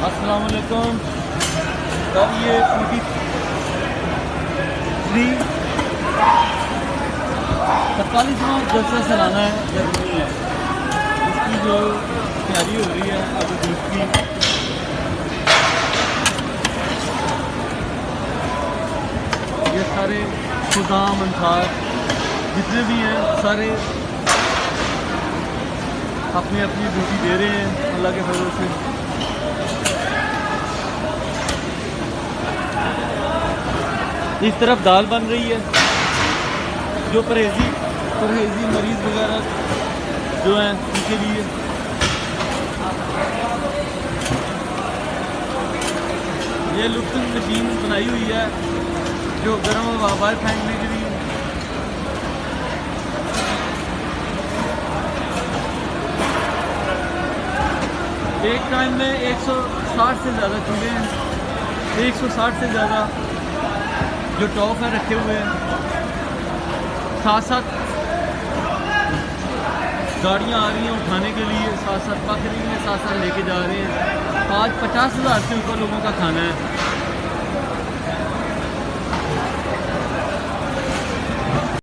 अस्सलाम वालेकुम सर, ये 47वां जलसा सालाना है जर्मनी है, इसकी जो तैयारी हो रही है अभी दूध की। ये सारे खुदाम अंसार जितने भी हैं सारे अपनी अपनी ड्यूटी दे रहे हैं अल्लाह के फजल से। इस तरफ दाल बन रही है, जो परहेजी मरीज़ वगैरह जो हैं उनके लिए। ये लुफ्त मशीन बनाई हुई है जो गर्म हवा बाहर फेंकने के लिए। एक टाइम में 160 से ज़्यादा चूल्हे हैं, 160 से ज़्यादा जो टॉप है रखे हुए हैं। साथ साथ गाड़ियाँ आ रही हैं उठाने के लिए, साथ साथ पक रही हैं, साथ साथ लेके जा रहे हैं। आज 50,000 से ऊपर लोगों का खाना है।